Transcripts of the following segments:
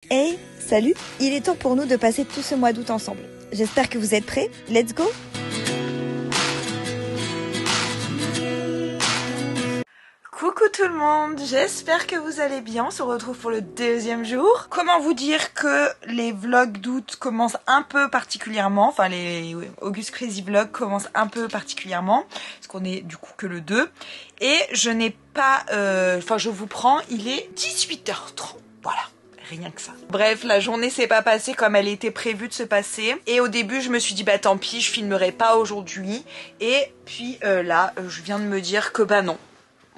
Hey, salut! Il est temps pour nous de passer tout ce mois d'août ensemble. J'espère que vous êtes prêts. Let's go! Coucou tout le monde, j'espère que vous allez bien. On se retrouve pour le deuxième jour. Comment vous dire que les vlogs d'août commencent un peu particulièrement, enfin les August Crazy Vlogs commencent un peu particulièrement, parce qu'on est du coup que le 2. Et je n'ai pas, je vous prends, il est 18h30, voilà. Rien que ça. Bref, la journée s'est pas passée comme elle était prévue de se passer. Et au début, je me suis dit, bah tant pis, je filmerai pas aujourd'hui. Et puis là, je viens de me dire que bah non.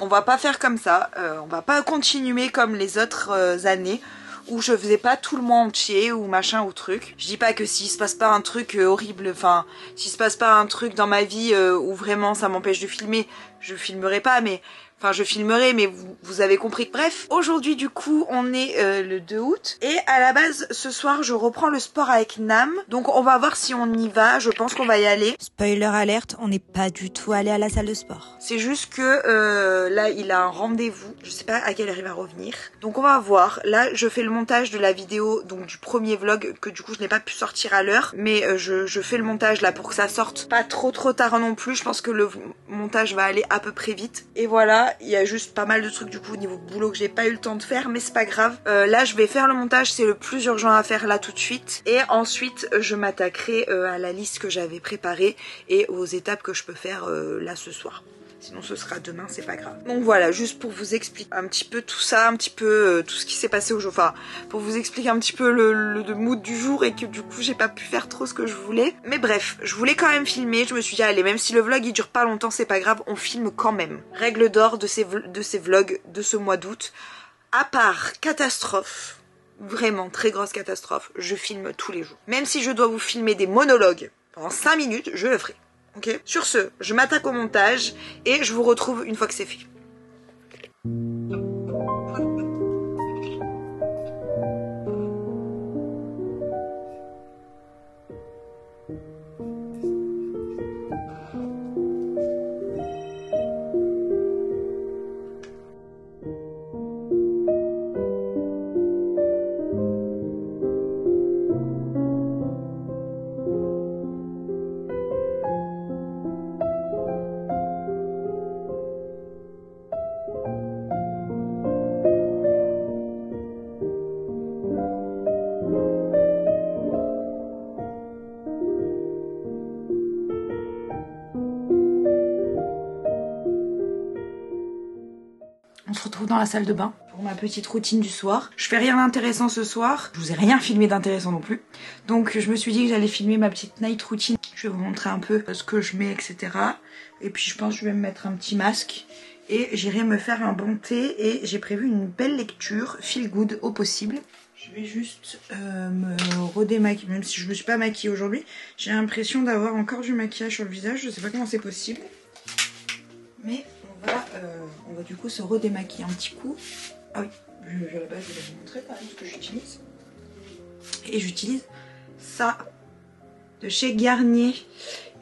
On va pas faire comme ça. On va pas continuer comme les autres années où je faisais pas tout le mois entier ou machin ou truc. Je dis pas que s'il se passe pas un truc horrible, enfin, s'il se passe pas un truc dans ma vie où vraiment ça m'empêche de filmer, je filmerai pas, mais... Enfin, je filmerai, mais vous avez compris. Bref, aujourd'hui, du coup, on est le 2 août. Et à la base, ce soir, je reprends le sport avec Nam. Donc, on va voir si on y va. Je pense qu'on va y aller. Spoiler alerte, on n'est pas du tout allé à la salle de sport. C'est juste que là, il a un rendez-vous. Je sais pas à quelle heure il va revenir. Donc, on va voir. Là, je fais le montage de la vidéo, donc du premier vlog, que du coup, je n'ai pas pu sortir à l'heure. Mais je fais le montage là pour que ça sorte pas trop tard non plus. Je pense que le montage va aller à peu près vite. Et voilà. Il y a juste pas mal de trucs du coup au niveau boulot que j'ai pas eu le temps de faire, mais c'est pas grave. Là je vais faire le montage, c'est le plus urgent à faire là tout de suite. Et ensuite je m'attaquerai à la liste que j'avais préparée et aux étapes que je peux faire là ce soir. Sinon ce sera demain, c'est pas grave. Donc voilà, juste pour vous expliquer un petit peu tout ça, un petit peu tout ce qui s'est passé aujourd'hui. Enfin, pour vous expliquer un petit peu le mood du jour et que du coup j'ai pas pu faire trop ce que je voulais. Mais bref, je voulais quand même filmer. Je me suis dit allez, même si le vlog il dure pas longtemps, c'est pas grave, on filme quand même. Règle d'or de ces vlogs de ce mois d'août. À part catastrophe, vraiment très grosse catastrophe, je filme tous les jours. Même si je dois vous filmer des monologues pendant 5 minutes, je le ferai. Ok. Sur ce, je m'attaque au montage et je vous retrouve une fois que c'est fait. On se retrouve dans la salle de bain pour ma petite routine du soir. Je fais rien d'intéressant ce soir. Je vous ai rien filmé d'intéressant non plus. Donc je me suis dit que j'allais filmer ma petite night routine. Je vais vous montrer un peu ce que je mets, etc. Et puis je pense que je vais me mettre un petit masque. Et j'irai me faire un bon thé. Et j'ai prévu une belle lecture, feel good au possible. Je vais juste me redémaquiller, même si je me suis pas maquillée aujourd'hui. J'ai l'impression d'avoir encore du maquillage sur le visage. Je sais pas comment c'est possible. Mais... on va du coup se redémaquiller un petit coup. Ah oui, je vais vous montrer quand même ce que j'utilise. Et j'utilise ça de chez Garnier.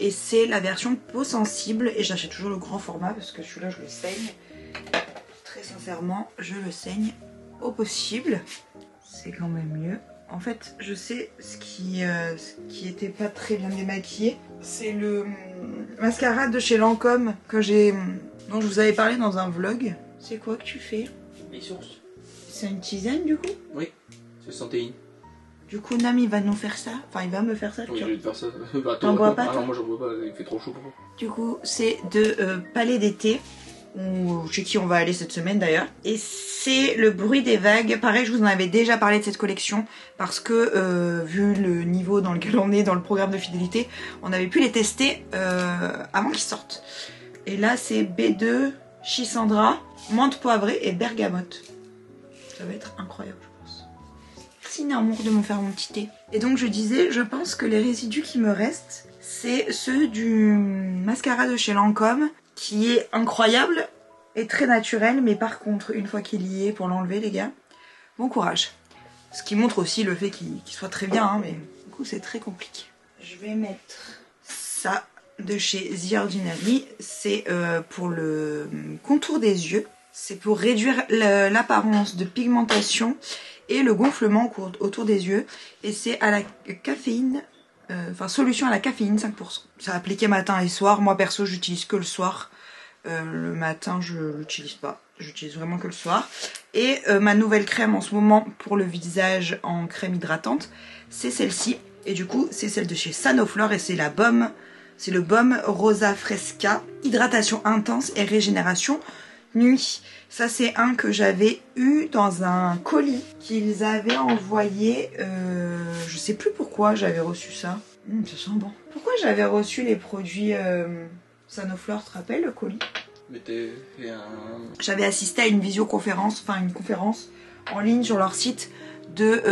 Et c'est la version peau sensible. Et j'achète toujours le grand format parce que celui-là je le saigne. Très sincèrement, je le saigne au possible. C'est quand même mieux. En fait, je sais ce qui était pas très bien démaquillé. C'est le mascara de chez Lancôme que j'ai... dont je vous avais parlé dans un vlog. C'est quoi que tu fais? Les sources. C'est une tisane du coup? Oui, c'est santéine. Du coup Nam il va nous faire ça. Enfin il va me faire ça. Oui, je vais te faire ça. T'en bois pas? Ah non, moi j'en bois pas, il fait trop chaud pour moi. Du coup c'est de Palais d'été. Chez qui on va aller cette semaine d'ailleurs. Et c'est le bruit des vagues. Pareil, je vous en avais déjà parlé de cette collection parce que vu le niveau dans lequel on est dans le programme de fidélité, on avait pu les tester avant qu'ils sortent. Et là c'est B2, Chisandra, menthe poivrée et bergamote. Ça va être incroyable je pense. Merci Namour de me faire mon petit thé. Et donc je disais, je pense que les résidus qui me restent, c'est ceux du mascara de chez Lancôme, qui est incroyable et très naturel, mais par contre, une fois qu'il y est, pour l'enlever les gars, bon courage. Ce qui montre aussi le fait qu'il soit très bien, hein, mais du coup c'est très compliqué. Je vais mettre ça de chez The Ordinary, c'est pour le contour des yeux. C'est pour réduire l'apparence de pigmentation et le gonflement autour des yeux. Et c'est à la caféine, enfin solution à la caféine 5%. Ça appliqué matin et soir. Moi perso j'utilise que le soir. Le matin je l'utilise pas. J'utilise vraiment que le soir. Et ma nouvelle crème en ce moment pour le visage en crème hydratante, c'est celle-ci. Et du coup c'est celle de chez Sanoflore et c'est la baume. C'est le baume Rosa Fresca, hydratation intense et régénération nuit. Ça c'est un que j'avais eu dans un colis qu'ils avaient envoyé. Je sais plus pourquoi j'avais reçu ça. Ça sent bon. Pourquoi j'avais reçu les produits Sanoflore, tu te rappelles le colis? Mais t'es fait un... J'avais assisté à une visioconférence, enfin une conférence en ligne sur leur site de...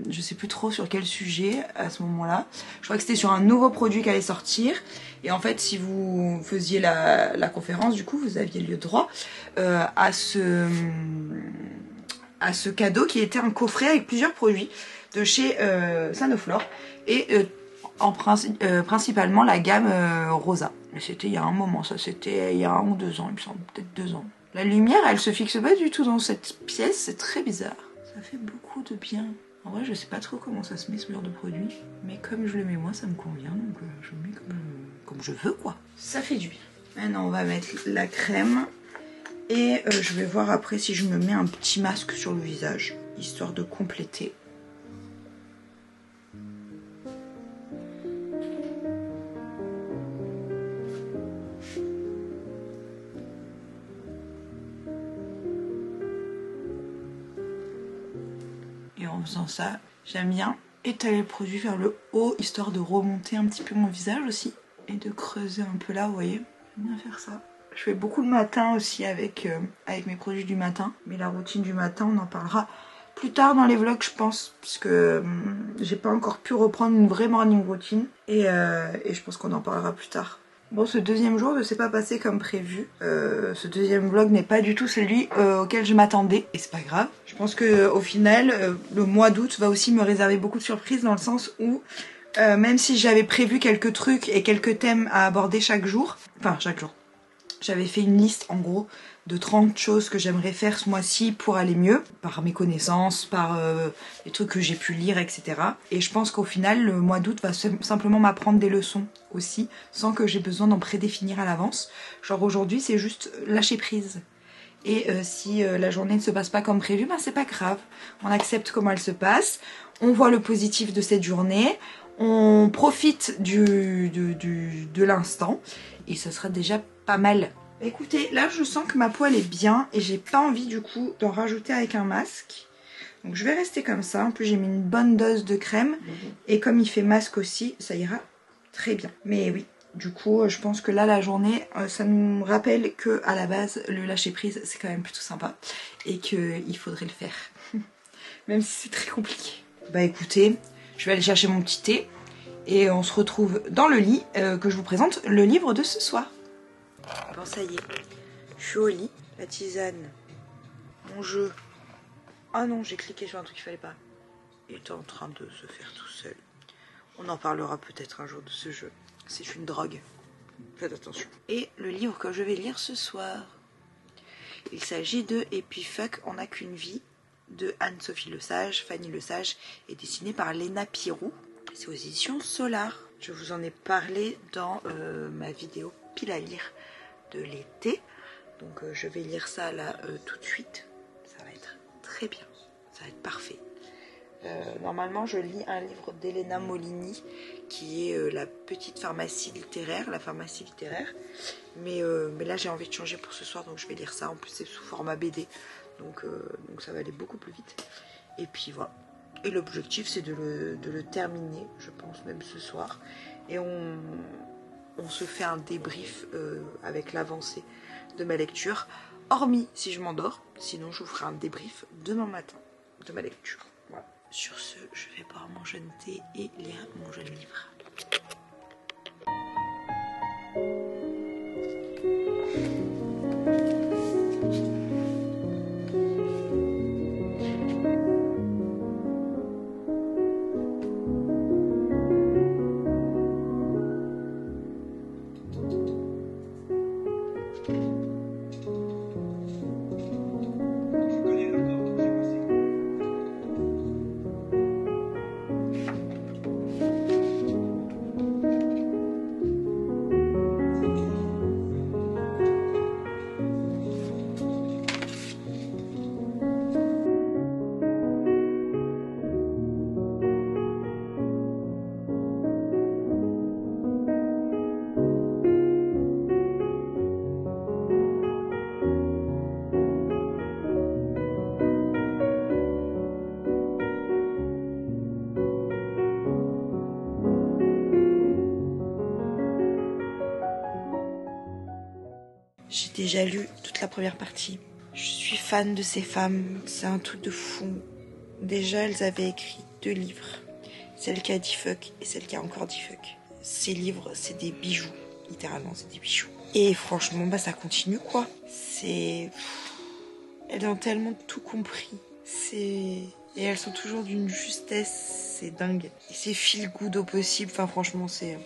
je sais plus trop sur quel sujet à ce moment-là. Je crois que c'était sur un nouveau produit qui allait sortir. Et en fait, si vous faisiez la conférence, du coup, vous aviez le droit à ce cadeau qui était un coffret avec plusieurs produits de chez Sanoflore. Et principalement la gamme Rosa. Mais c'était il y a un moment, ça c'était il y a 1 ou 2 ans, il me semble, peut-être 2 ans. La lumière, elle se fixe pas du tout dans cette pièce, c'est très bizarre. Ça fait beaucoup de bien. En vrai, je sais pas trop comment ça se met ce genre de produit, mais comme je le mets moi, ça me convient, donc je le mets comme je veux, quoi. Ça fait du bien. Maintenant, on va mettre la crème et je vais voir après si je me mets un petit masque sur le visage, histoire de compléter. Et en faisant ça, j'aime bien étaler le produit vers le haut, histoire de remonter un petit peu mon visage aussi. Et de creuser un peu là, vous voyez. J'aime bien faire ça. Je fais beaucoup le matin aussi avec mes produits du matin. Mais la routine du matin, on en parlera plus tard dans les vlogs, je pense. Puisque j'ai pas encore pu reprendre une vraie morning routine. Et je pense qu'on en parlera plus tard. Bon, ce deuxième jour ne s'est pas passé comme prévu. Ce deuxième vlog n'est pas du tout celui auquel je m'attendais. Et c'est pas grave. Je pense qu'au final, le mois d'août va aussi me réserver beaucoup de surprises dans le sens où, même si j'avais prévu quelques trucs et quelques thèmes à aborder chaque jour, enfin chaque jour, j'avais fait une liste en gros de 30 choses que j'aimerais faire ce mois-ci pour aller mieux, par mes connaissances, par les trucs que j'ai pu lire, etc. Et je pense qu'au final, le mois d'août va simplement m'apprendre des leçons aussi, sans que j'ai besoin d'en prédéfinir à l'avance. Genre aujourd'hui, c'est juste lâcher prise. Et si la journée ne se passe pas comme prévu, ben c'est pas grave. On accepte comment elle se passe, on voit le positif de cette journée, on profite de l'instant, et ce sera déjà pas mal. Écoutez, là je sens que ma peau elle est bien et j'ai pas envie du coup d'en rajouter avec un masque. Donc je vais rester comme ça. En plus j'ai mis une bonne dose de crème et comme il fait masque aussi, ça ira très bien. Mais oui, du coup je pense que là la journée, ça nous rappelle que à la base le lâcher prise c'est quand même plutôt sympa et qu'il faudrait le faire. Même si c'est très compliqué. Bah écoutez, je vais aller chercher mon petit thé et on se retrouve dans le lit que je vous présente le livre de ce soir. Bon ça y est, je suis au lit, la tisane, mon jeu. Ah non, j'ai cliqué sur un truc qu'il fallait pas. Il est en train de se faire tout seul. On en parlera peut-être un jour de ce jeu. C'est une drogue. Faites attention. Et le livre que je vais lire ce soir, il s'agit de Et puis fuck, on n'a qu'une vie, de Anne-Sophie Lesage, Fanny Lesage, et dessiné par Léna Pirou. C'est aux éditions Solar. Je vous en ai parlé dans ma vidéo pile à lire de l'été. Donc je vais lire ça là tout de suite. Ça va être très bien. Ça va être parfait. Normalement je lis un livre d'Elena Molini qui est La petite pharmacie littéraire, la pharmacie littéraire. Mais là j'ai envie de changer pour ce soir, donc je vais lire ça. En plus c'est sous format BD. Donc ça va aller beaucoup plus vite. Et puis voilà. Et l'objectif c'est de le terminer, je pense même ce soir. Et on se fait un débrief avec l'avancée de ma lecture. Hormis si je m'endors, sinon je vous ferai un débrief demain matin de ma lecture. Voilà. Sur ce, je vais boire mon jeune thé et lire mon jeune livre. J'ai déjà lu toute la première partie. Je suis fan de ces femmes, c'est un truc de fou. Déjà, elles avaient écrit 2 livres. Celle qui a dit fuck et celle qui a encore dit fuck. Ces livres, c'est des bijoux. Littéralement, c'est des bijoux. Et franchement, bah ça continue quoi. C'est... Elles ont tellement tout compris. Et elles sont toujours d'une justesse, c'est dingue. Et c'est feel good au possible. Enfin franchement, c'est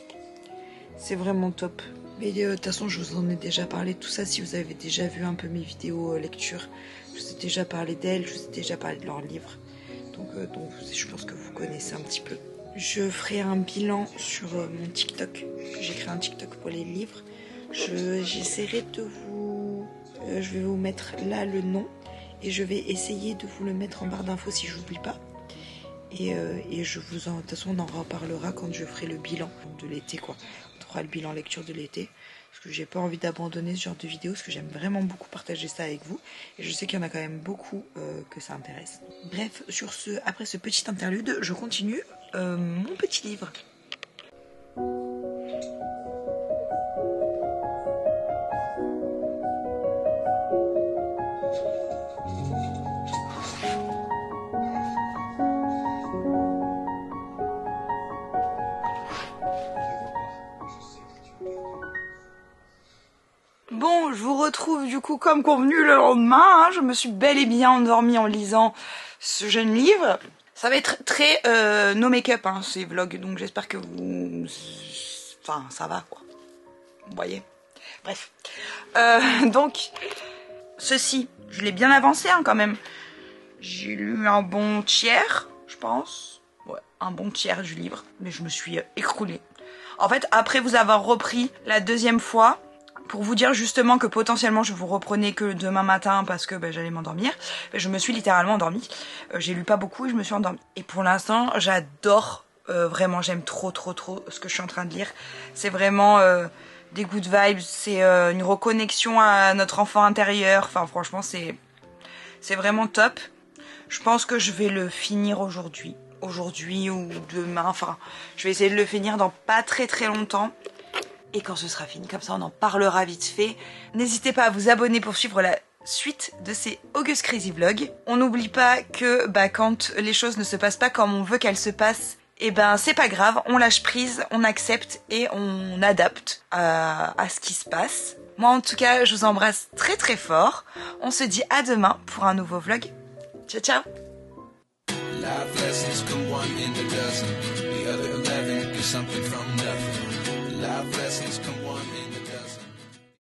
vraiment top. Mais de toute façon, je vous en ai déjà parlé de tout ça. Si vous avez déjà vu un peu mes vidéos lecture, je vous ai déjà parlé d'elles, je vous ai déjà parlé de leurs livres. Donc je pense que vous connaissez un petit peu. Je ferai un bilan sur mon TikTok. J'ai créé un TikTok pour les livres. J'essaierai de vous... je vais vous mettre là le nom. Et je vais essayer de vous le mettre en barre d'infos si je n'oublie pas. Et je vous en... De toute façon, on en reparlera quand je ferai le bilan de l'été, quoi. On fera le bilan lecture de l'été. Parce que j'ai pas envie d'abandonner ce genre de vidéo. Parce que j'aime vraiment beaucoup partager ça avec vous. Et je sais qu'il y en a quand même beaucoup que ça intéresse. Bref, après ce petit interlude, je continue mon petit livre. Bon, je vous retrouve du coup comme convenu le lendemain. Hein. Je me suis bel et bien endormie en lisant ce jeune livre. Ça va être très no make-up hein, ces vlogs, donc j'espère que vous... Enfin, ça va quoi. Vous voyez. Bref. Donc, ceci, je l'ai bien avancé hein, quand même. J'ai lu un bon tiers, je pense. Ouais, un bon tiers du livre, mais je me suis écroulée. En fait, après vous avoir repris la 2e fois... Pour vous dire justement que potentiellement je vous reprenais que demain matin parce que j'allais m'endormir. Je me suis littéralement endormie. J'ai lu pas beaucoup et je me suis endormie. Et pour l'instant j'adore, vraiment j'aime trop ce que je suis en train de lire. C'est vraiment des good vibes, c'est une reconnexion à notre enfant intérieur. Enfin franchement c'est vraiment top. Je pense que je vais le finir aujourd'hui ou demain. Enfin je vais essayer de le finir dans pas très longtemps. Et quand ce sera fini, comme ça on en parlera vite fait. N'hésitez pas à vous abonner pour suivre la suite de ces August Crazy Vlogs. On n'oublie pas que quand les choses ne se passent pas comme on veut qu'elles se passent, c'est pas grave, on lâche prise, on accepte et on adapte à ce qui se passe. Moi en tout cas, je vous embrasse très fort. On se dit à demain pour un nouveau vlog. Ciao ciao. Life lessons come 1 in a dozen. The other 11 get something from nothing. Life lessons come